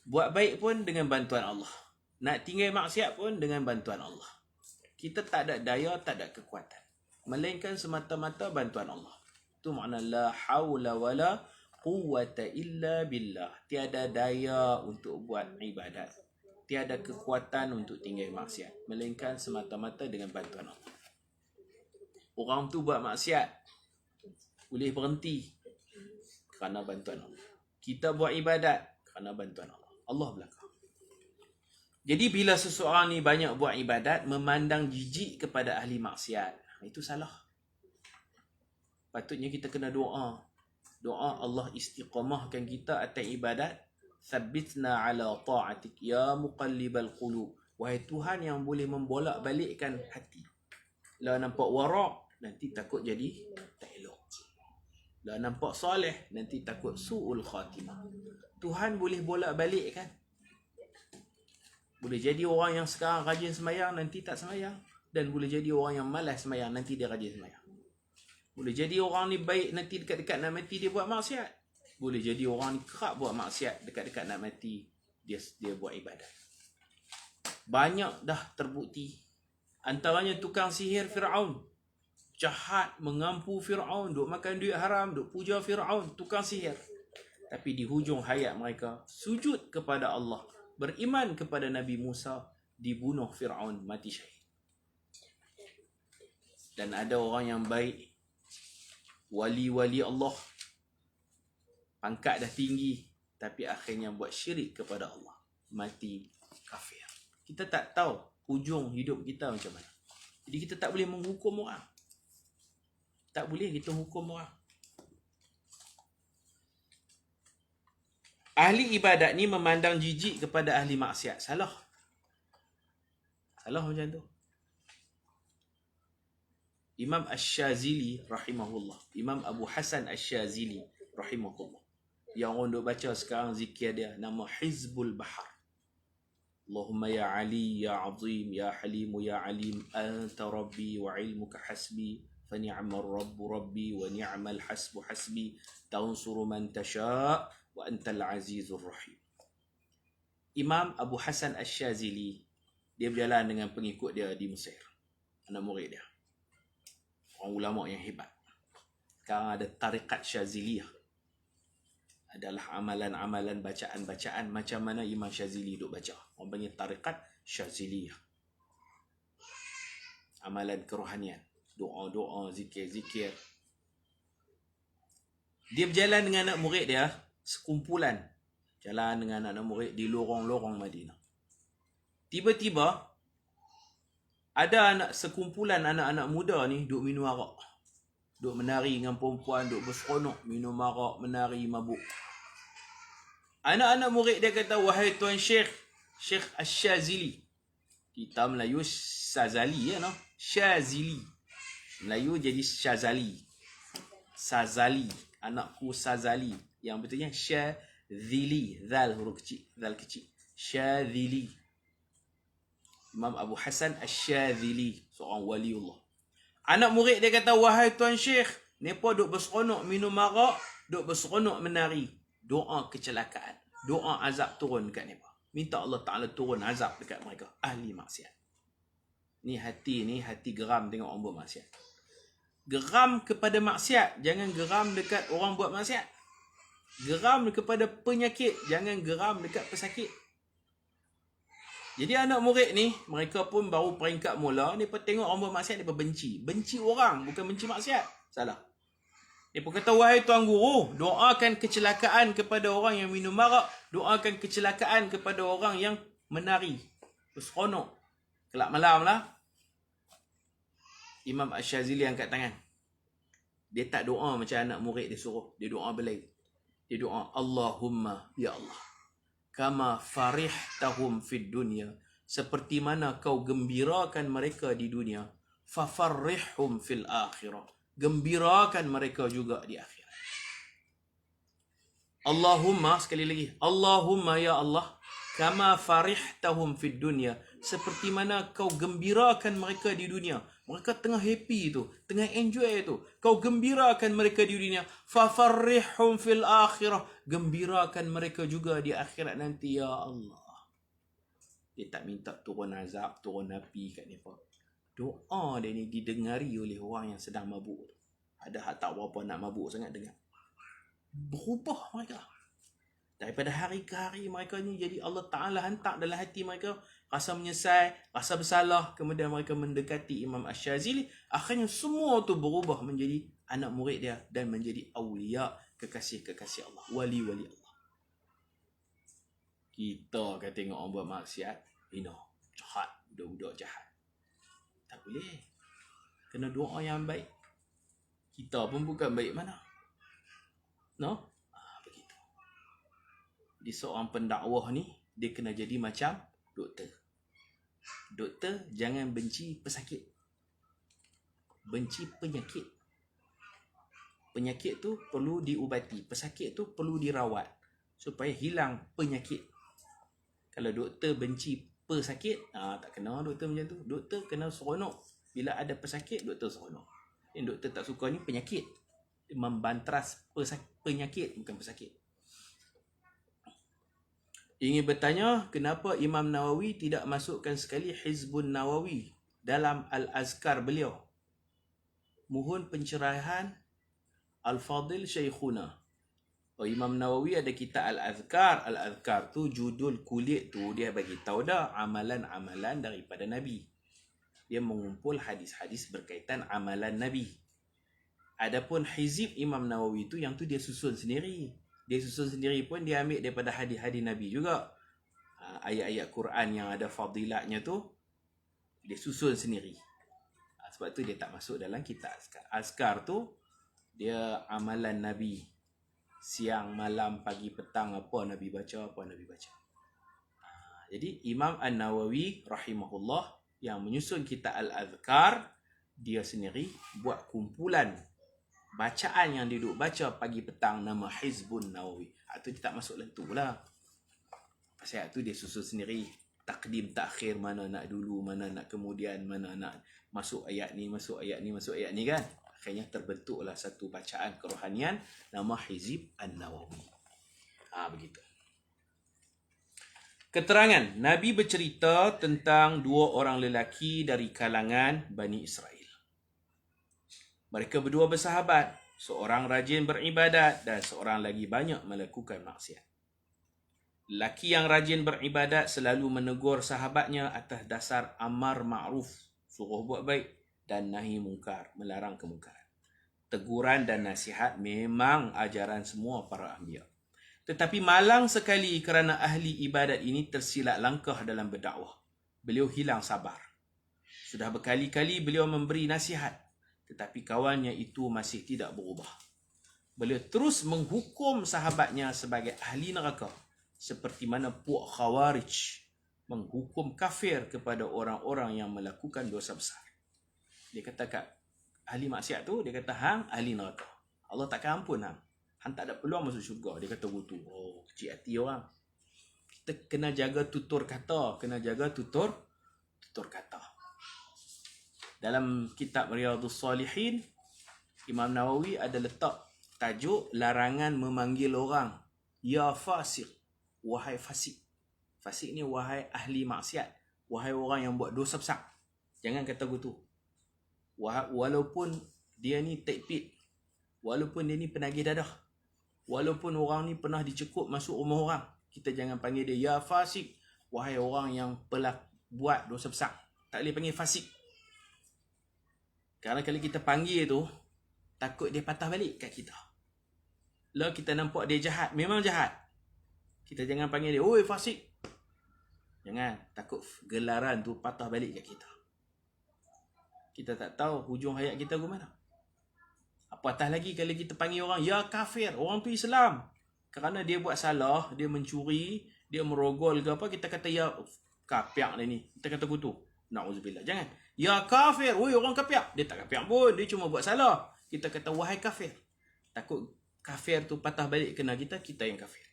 Buat baik pun dengan bantuan Allah. Nak tinggal maksiat pun dengan bantuan Allah. Kita tak ada daya, tak ada kekuatan, melainkan semata-mata bantuan Allah. Itu makna la haula wala quwwata illa billah. Tiada daya untuk buat ibadat. Tiada kekuatan untuk tinggal maksiat. Melainkan semata-mata dengan bantuan Allah. Orang tu buat maksiat, boleh berhenti kerana bantuan Allah. Kita buat ibadat kerana bantuan Allah. Allah belakang. Jadi bila seseorang ni banyak buat ibadat, memandang jijik kepada ahli maksiat, itu salah. Patutnya kita kena doa. Doa Allah istiqamahkan kita atas ibadat. Thabbitna ala ta'atik ya muqallibal qulub. Wahai Tuhan yang boleh membolak-balikkan hati. Lah nampak warak, nanti takut jadi tak elok. Lah nampak soleh, nanti takut su'ul khatimah. Tuhan boleh bolak-balikkan. Boleh jadi orang yang sekarang rajin sembahyang, nanti tak sembahyang. Dan boleh jadi orang yang malas sembahyang, nanti dia rajin sembahyang. Boleh jadi orang ni baik, nanti dekat-dekat nak mati dia buat maksiat. Boleh jadi orang ni kerap buat maksiat, dekat-dekat nak mati dia buat ibadat. Banyak dah terbukti. Antaranya tukang sihir Fir'aun. Jahat, mengampu Fir'aun, duk makan duit haram, duk puja Fir'aun, tukang sihir. Tapi di hujung hayat mereka, sujud kepada Allah, beriman kepada Nabi Musa, dibunuh Fir'aun, mati syahid. Dan ada orang yang baik, wali-wali Allah, pangkat dah tinggi, tapi akhirnya buat syirik kepada Allah, mati kafir. Kita tak tahu hujung hidup kita macam mana. Jadi kita tak boleh menghukum orang. Tak boleh kita hukum orang. Ahli ibadat ni memandang jijik kepada ahli maksiat. Salah. Salah macam tu. Imam Asy-Syazili rahimahullah. Imam Abu Hasan Asy-Syazili rahimahullah. Yang orang duk baca sekarang zikir dia, nama Hizbul Bahar. Allahumma ya Ali, ya Azim, ya Halim, ya Alim, anta Rabbi wa ilmuka hasbi, fa ni'mal Rabbu Rabbi wa ni'mal hasbu hasbi, tansuru man tasha' wa antal azizur rahim. Imam Abu Hasan Asy-Syazili, dia berjalan dengan pengikut dia di Mesir. Anak murid dia. Orang ulama yang hebat. Sekarang ada tarikat Syaziliyah. Adalah amalan-amalan, bacaan-bacaan macam mana Imam Syazili duk baca. Orang panggil tarikat Syaziliyah. Amalan kerohanian. Doa-doa, zikir-zikir. Dia berjalan dengan anak murid dia, sekumpulan. Jalan dengan anak murid di lorong-lorong Madinah. Tiba-tiba, ada sekumpulan anak-anak muda ni duk minum arak. Duk menari dengan perempuan, duk berseronok, minum arak, menari, mabuk. Anak-anak murid dia kata, wahai Tuan Syekh, Syekh Asy-Syazili. Kita Melayu Sazali ya, no? Syazili. Melayu jadi Syazali. Sazali. Anakku Sazali. Yang betulnya Syazili. Zal huruf kecil. Zal kecil. Syazili. Imam Abu Hasan Asy-Syazili. Seorang waliullah. Anak murid dia kata, wahai Tuan Syekh, mereka duk berseronok minum arak, duk berseronok menari. Doa kecelakaan. Doa azab turun dekat mereka. Minta Allah Ta'ala turun azab dekat mereka. Ahli maksiat. Ni hati geram tengok orang buat maksiat. Geram kepada maksiat, jangan geram dekat orang buat maksiat. Geram kepada penyakit, jangan geram dekat pesakit. Jadi anak murid ni, mereka pun baru peringkat mula, mereka tengok orang buat maksiat, mereka benci. Benci orang, bukan benci maksiat. Salah. Mereka kata, wahai Tuan Guru, doakan kecelakaan kepada orang yang minum arak, doakan kecelakaan kepada orang yang menari. Berseronok. Kelak malam lah. Imam Asy-Syazili angkat tangan. Dia tak doa macam anak murid dia suruh. Dia doa berlain. Dia doa, Allahumma, ya Allah. Kama farihtahum fid dunya, seperti mana kau gembirakan mereka di dunia, fafarrihhum fil akhirah, gembirakan mereka juga di akhirat. Allahumma, sekali lagi, Allahumma ya Allah, kama farihtahum fid dunya, seperti mana kau gembirakan mereka di dunia. Mereka tengah happy tu, tengah enjoy tu. Kau gembirakan mereka di dunia. Fafarrihhum fil akhirah. Gembirakan mereka juga di akhirat nanti, ya Allah. Dia tak minta turun azab, turun api kat mereka. Doa dia ni didengari oleh orang yang sedang mabuk. Ada tak berapa nak mabuk sangat dengar. berubah mereka. Daripada hari ke hari mereka ni jadi Allah Ta'ala hantar dalam hati mereka rasa menyesal, rasa bersalah. Kemudian mereka mendekati Imam Ash-Shazili. Akhirnya semua tu berubah menjadi anak murid dia dan menjadi awliya, kekasih-kekasih Allah, wali-wali Allah. Kita kan tengok orang buat maksiat, jahat, budak-budak jahat. Tak boleh. Kena doa yang baik. Kita pun bukan baik mana. No? Begitu. Di seorang pendakwah ni, dia kena jadi macam doktor. Doktor jangan benci pesakit. Benci penyakit. Penyakit tu perlu diubati. Pesakit tu perlu dirawat. Supaya hilang penyakit. Kalau doktor benci pesakit, tak kena doktor macam tu. Doktor kena seronok. Bila ada pesakit, doktor seronok. Yang doktor tak suka ni penyakit. Dia membantras penyakit, bukan pesakit. Ingin bertanya, kenapa Imam Nawawi tidak masukkan sekali Hizbun Nawawi dalam Al-Azkar beliau? Mohon pencerahan Al-Fadil Syekhuna. Imam Nawawi ada kitab Al-Azkar. Al-Azkar tu judul kulit tu dia bagi tahu dah amalan-amalan daripada Nabi. Dia mengumpul hadis-hadis berkaitan amalan Nabi. Adapun Hizib Imam Nawawi tu yang tu dia susun sendiri. Dia susun sendiri pun dia ambil daripada hadis-hadis Nabi juga. Ayat-ayat Quran yang ada fadilatnya tu dia susun sendiri. Sebab tu dia tak masuk dalam kitab Azkar. Azkar tu dia amalan Nabi. Siang, malam, pagi, petang, apa Nabi baca, apa Nabi baca. Jadi Imam An-Nawawi rahimahullah yang menyusun kitab Al-Azkar, dia sendiri buat kumpulan bacaan yang dia duduk baca pagi petang nama Hizbun Nawawi. Itu dia tak masuk dalam tu lah. Pasal tu dia susun sendiri. Takdim, takhir, mana nak dulu, mana nak kemudian, mana nak masuk ayat ni, masuk ayat ni, masuk ayat ni kan. Akhirnya terbentuklah satu bacaan kerohanian nama Hizib An-Nawawi. Begitu. Keterangan, Nabi bercerita tentang dua orang lelaki dari kalangan Bani Israel. Mereka berdua bersahabat. Seorang rajin beribadat dan seorang lagi banyak melakukan maksiat. Lelaki yang rajin beribadat selalu menegur sahabatnya atas dasar amar ma'ruf, suruh buat baik, dan nahi mungkar, melarang kemungkaran. Teguran dan nasihat memang ajaran semua para anbiya. Tetapi malang sekali kerana ahli ibadat ini tersilap langkah dalam berdakwah. Beliau hilang sabar. Sudah berkali-kali beliau memberi nasihat, tetapi kawannya itu masih tidak berubah. Beliau terus menghukum sahabatnya sebagai ahli neraka, seperti mana puak Khawarij menghukum kafir kepada orang-orang yang melakukan dosa besar. Dia kata kat ahli maksiat tu, dia kata hang ahli neraka. Allah takkan ampun hang. Hang tak ada peluang masuk syurga. Dia kata gitu. Kecil hati orang. Kita kena jaga tutur kata, kena jaga tutur kata. Dalam kitab Riyadhus Salihin, Imam Nawawi ada letak tajuk larangan memanggil orang ya fasik, wahai fasik. Fasik ni wahai ahli maksiat, wahai orang yang buat dosa besar. Jangan kata gitu. Walaupun dia ni tekpit, walaupun dia ni penagih dadah, walaupun orang ni pernah dicekup masuk rumah orang, kita jangan panggil dia ya fasik, wahai orang yang buat dosa besar. Tak boleh panggil fasik. Kerana kalau kita panggil tu, takut dia patah balik kat kita. Lalu kita nampak dia jahat, memang jahat. Kita jangan panggil dia, oi fasik. Jangan, takut gelaran tu patah balik kat kita. Kita tak tahu hujung hayat kita ke mana. Apatah lagi kalau kita panggil orang, ya kafir, orang tu Islam. Kerana dia buat salah, dia mencuri, dia merogol ke apa, kita kata ya kapiak dia ni. Kita kata gitu. Na'udzubillah. Jangan. Ya kafir, oi orang kapiak. Dia tak kapiak pun, dia cuma buat salah. Kita kata wahai kafir. Takut kafir tu patah balik kena kita, kita yang kafir.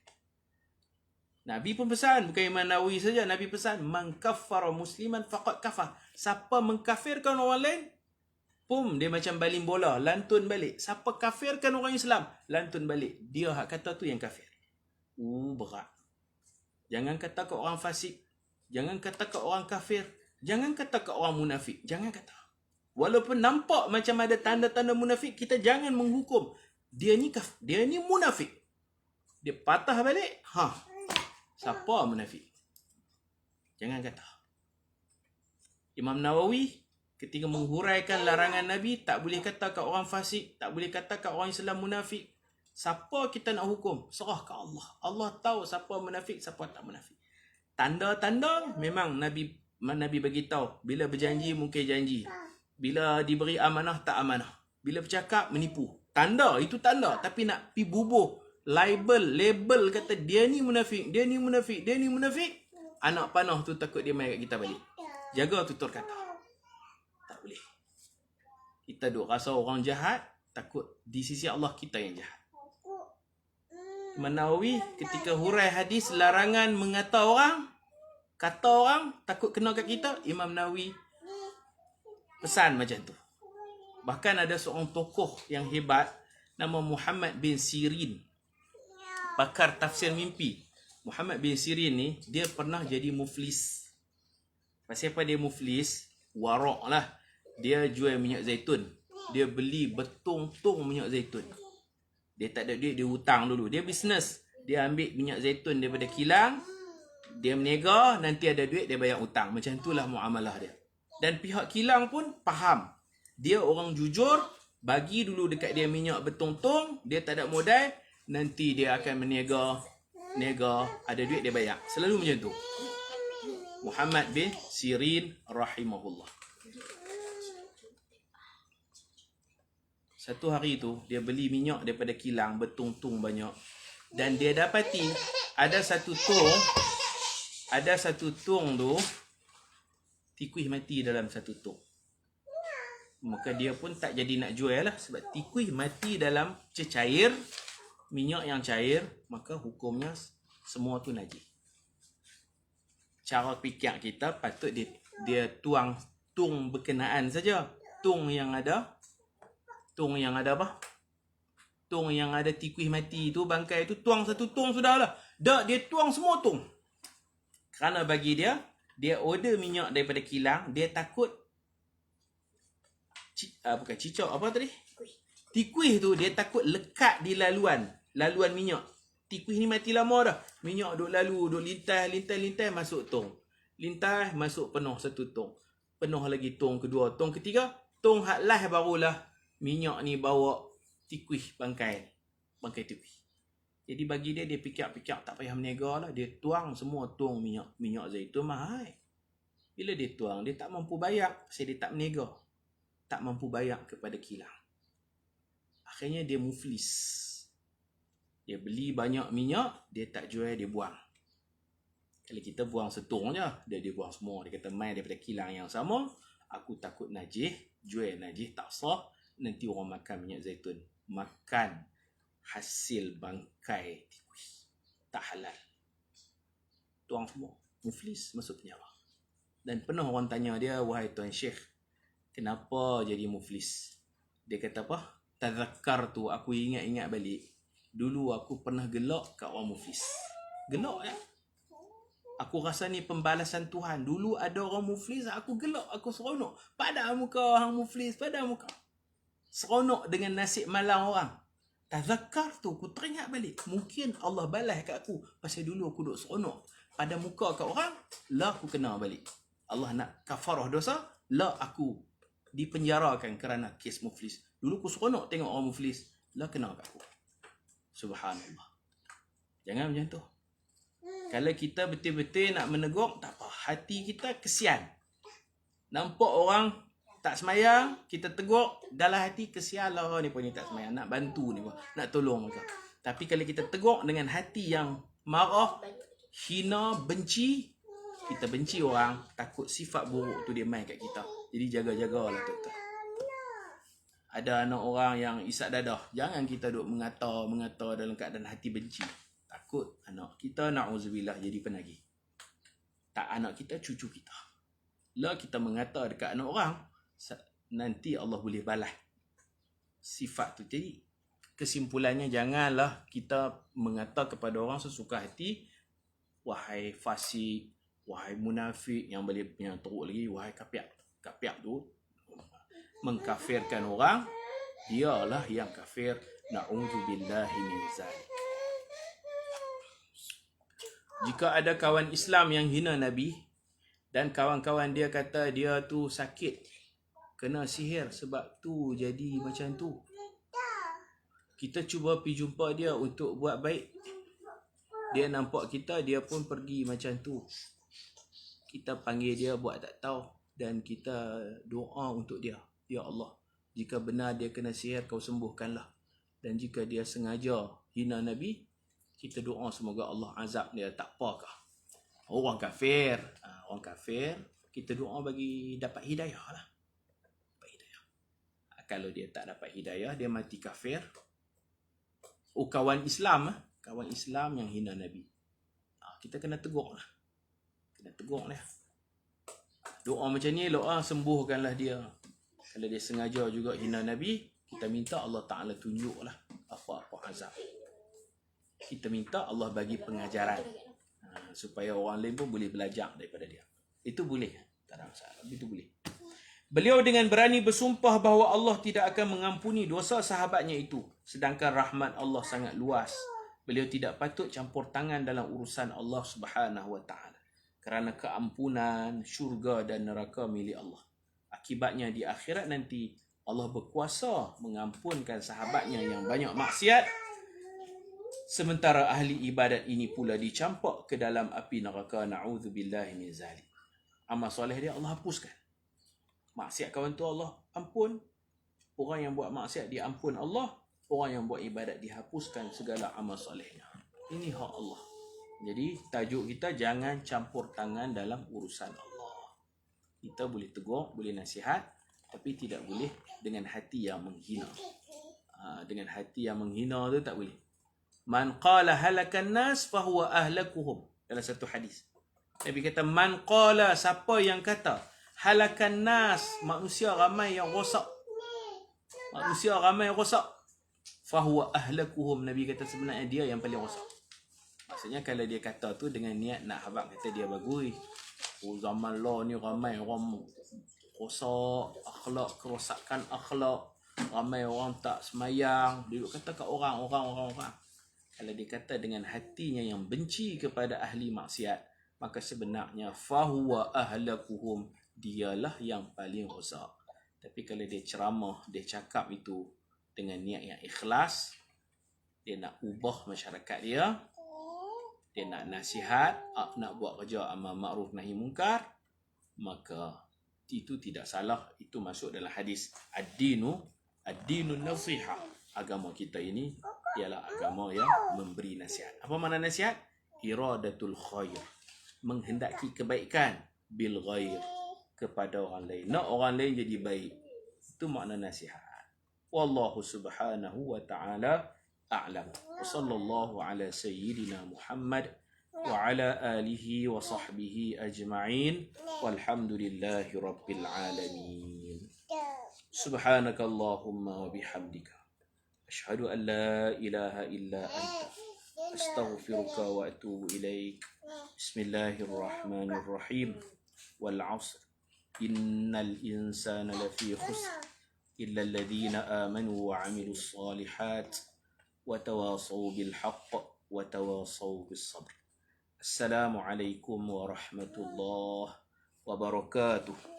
Nabi pun pesan, bukan Imam Nawawi saja, Nabi pesan, man kaffara musliman faqad kafar. Siapa mengkafirkan orang lain, pum, dia macam baling bola, lantun balik. Siapa kafirkan orang Islam, lantun balik. Dia hak kata tu yang kafir. Berat. Jangan kata ke orang fasik, jangan kata ke orang kafir, jangan kata ke orang munafik, jangan kata. Walaupun nampak macam ada tanda-tanda munafik, kita jangan menghukum. dia ni munafik. Dia patah balik. Siapa munafik? Jangan kata. Imam Nawawi ketika menghuraikan larangan Nabi, tak boleh kata kat orang fasik, tak boleh kata kat orang Islam munafik. Siapa kita nak hukum? Serah ke Allah. Allah tahu siapa munafik, siapa tak munafik. Tanda-tanda memang Nabi bagi tahu. Bila berjanji mungkin janji. Bila diberi amanah tak amanah. Bila bercakap menipu. Tanda, itu tanda. Tapi nak pi bubuh label kata dia ni munafik, dia ni munafik, dia ni munafik. Anak panah tu takut dia mai kat kita balik. Jaga tutur kata. Tak boleh. Kita duk rasa orang jahat, takut di sisi Allah kita yang jahat. Imam Nawawi ketika hurai hadis larangan mengata orang, kata orang takut kena kat kita, Imam Nawawi pesan macam tu. Bahkan ada seorang tokoh yang hebat nama Muhammad bin Sirin, pakar tafsir mimpi. Muhammad bin Sirin ni dia pernah jadi muflis. Pasal apa dia muflis? Warak lah. Dia jual minyak zaitun. Dia beli betung-tung minyak zaitun. Dia tak ada duit, dia hutang dulu. Dia bisnes. Dia ambil minyak zaitun daripada kilang. Dia meniaga, nanti ada duit, dia bayar hutang. Macam itulah muamalah dia. Dan pihak kilang pun faham. Dia orang jujur, bagi dulu dekat dia minyak betung-tung, dia tak ada modal, nanti dia akan meniaga, ada duit dia bayar. Selalu macam tu. Muhammad bin Sirin rahimahullah. Satu hari tu dia beli minyak daripada kilang betung-tung banyak. Dan dia dapati ada satu tong tu tikus mati dalam satu tong. Maka dia pun tak jadi nak jual lah, sebab tikus mati dalam cecair, minyak yang cair, maka hukumnya semua tu najis. Cara fikir kita patut dia tuang tung berkenaan saja. Tung yang ada apa? Tung yang ada tikus mati tu, bangkai tu, tuang satu tung sudahlah. Tak, dia tuang semua tung. Kerana bagi dia order minyak daripada kilang, dia takut bukan cicak, apa tadi? Tikus tu dia takut lekat di laluan minyak. Tikus ni mati lama dah. Minyak duk lalu, duk lintas masuk tong. Lintas masuk penuh satu tong. Penuh lagi tong kedua, tong ketiga, tong hak last barulah minyak ni bawa tikus bangkai tikus. Jadi bagi dia fikir tak payah meniaga lah. Dia tuang semua tong minyak zaitun mahal. Bila dia tuang, dia tak mampu bayar. Pasal dia tak meniaga. Tak mampu bayar kepada kilang. Akhirnya dia muflis. Dia beli banyak minyak, dia tak jual, dia buang. Kalau kita buang setong je, dia buang semua. Dia kata mai daripada kilang yang sama, aku takut najis, jual najis tak sah, nanti orang makan minyak zaitun. Makan hasil bangkai tikus. Tak halal. Tuang semua. Muflis masuk penjara. Dan pernah orang tanya dia, wahai Tuan Syekh, kenapa jadi muflis? Dia kata apa? Tazakar tu, aku ingat balik. Dulu aku pernah gelak kat orang muflis. Gelak ya? Aku rasa ni pembalasan Tuhan. Dulu ada orang muflis, aku gelak, aku seronok. Pada muka orang muflis, pada muka. Seronok dengan nasib malang orang. Tazakar tu, aku teringat balik. Mungkin Allah balas kat aku. Pasal dulu aku duduk seronok pada muka kat orang, lah aku kena balik. Allah nak kafarah dosa, lah aku dipenjarakan kerana kes muflis. Dulu aku seronok tengok orang muflis, lah kena kat aku. Subhanallah. Jangan macam tu. Kalau kita betul-betul nak menegur, tak apa. Hati kita kesian. Nampak orang tak semayang, kita tegur, dalam hati kesian lah orang ni pun ni tak semayang. Nak bantu ni pun, nak tolong mereka. Tapi kalau kita tegur dengan hati yang marah, hina, benci, kita benci orang, takut sifat buruk tu dia main kat kita. Jadi jaga-jagalah tuan-tuan. Ada anak orang yang isak dadah, jangan kita duk mengata dalam keadaan hati benci. Takut anak kita, na'udzubillah, jadi penagih. Tak anak kita, cucu kita. Lah kita mengata dekat anak orang, nanti Allah boleh balas sifat tu. Jadi kesimpulannya, janganlah kita mengata kepada orang sesuka hati, wahai fasik, wahai munafik, yang teruk lagi, wahai kapiak. Kapiak tu mengkafirkan orang, dialah yang kafir. Na'udzubillahi min zalik. Jika ada kawan Islam yang hina Nabi dan kawan-kawan dia kata dia tu sakit, kena sihir sebab tu jadi macam tu, kita cuba pergi jumpa dia untuk buat baik. Dia nampak kita, dia pun pergi macam tu. Kita panggil dia buat tak tahu dan kita doa untuk dia. Ya Allah, jika benar dia kena sihir, kau sembuhkanlah. Dan jika dia sengaja hina Nabi, kita doa semoga Allah azab dia, tak apakah. Orang kafir, kita doa bagi dapat hidayah lah. Dapat hidayah. Kalau dia tak dapat hidayah, dia mati kafir. Kawan Islam yang hina Nabi, kita kena tegur lah. Doa macam ni elok lah, sembuhkanlah dia. Kalau dia sengaja juga hina Nabi, kita minta Allah Ta'ala tunjuklah apa-apa azab. Kita minta Allah bagi pengajaran, supaya orang lain pun boleh belajar daripada dia. Itu boleh, tak ada masalah, itu boleh. Beliau dengan berani bersumpah bahawa Allah tidak akan mengampuni dosa sahabatnya itu, sedangkan rahmat Allah sangat luas. Beliau tidak patut campur tangan dalam urusan Allah Subhanahu Wa Taala, kerana keampunan, syurga dan neraka milik Allah. Akibatnya di akhirat nanti Allah berkuasa mengampunkan sahabatnya yang banyak maksiat, sementara ahli ibadat ini pula dicampak ke dalam api neraka. Na'udzubillahi min zalik. Amal soleh dia Allah hapuskan. Maksiat kawan tu Allah ampun. Orang yang buat maksiat dia ampun Allah. Orang yang buat ibadat dihapuskan segala amal solehnya. Ini hak Allah. Jadi tajuk kita, jangan campur tangan dalam urusan Allah. Kita boleh tegur, boleh nasihat, tapi tidak boleh dengan hati yang menghina. Dengan hati yang menghina tu tak boleh. Man qala halakan nas fahuwa ahlakuhum. Dalam satu hadis, Nabi kata, man qala, siapa yang kata, halakan nas, manusia ramai yang rosak, fahuwa ahlakuhum, Nabi kata sebenarnya dia yang paling rosak. Maksudnya kalau dia kata tu dengan niat nak habaq kata dia bagus. Zaman law ni ramai orang rosak akhlak, kerosakan akhlak, ramai orang tak semayang, dia kata kat orang. Kalau dia kata dengan hatinya yang benci kepada ahli maksiat, maka sebenarnya fahuwa ahlakuhum, dialah yang paling rosak. Tapi kalau dia ceramah, dia cakap itu dengan niat yang ikhlas, dia nak ubah masyarakat dia nak nasihat, nak buat kerja amal ma'ruf nahi mungkar, maka itu tidak salah. Itu masuk dalam hadis ad-dinu nasiha. Agama kita ini ialah agama yang memberi nasihat. Apa makna nasihat? Iradatul khair, menghendaki kebaikan, bil ghair, kepada orang lain. Nak orang lain jadi baik. Itu makna nasihat. Wallahu subhanahu wa ta'ala a'lam. Wa sallallahu ala sayyidina Muhammad wa ala alihi wa sahbihi ajma'in. Walhamdulillahi rabbil alamin. Subhanakallahumma wa bihamdika, ashhadu an la ilaha illa anta, astaghfiruka wa atubu ilaik. Bismillahirrahmanirrahim. Wal 'asr. Innal insana lafi khusr illa alladhina amanu wa 'amilus solihat wa tawasaw bil haqq wa tawasaw bis sabr. Assalamualaikum warahmatullahi wabarakatuh.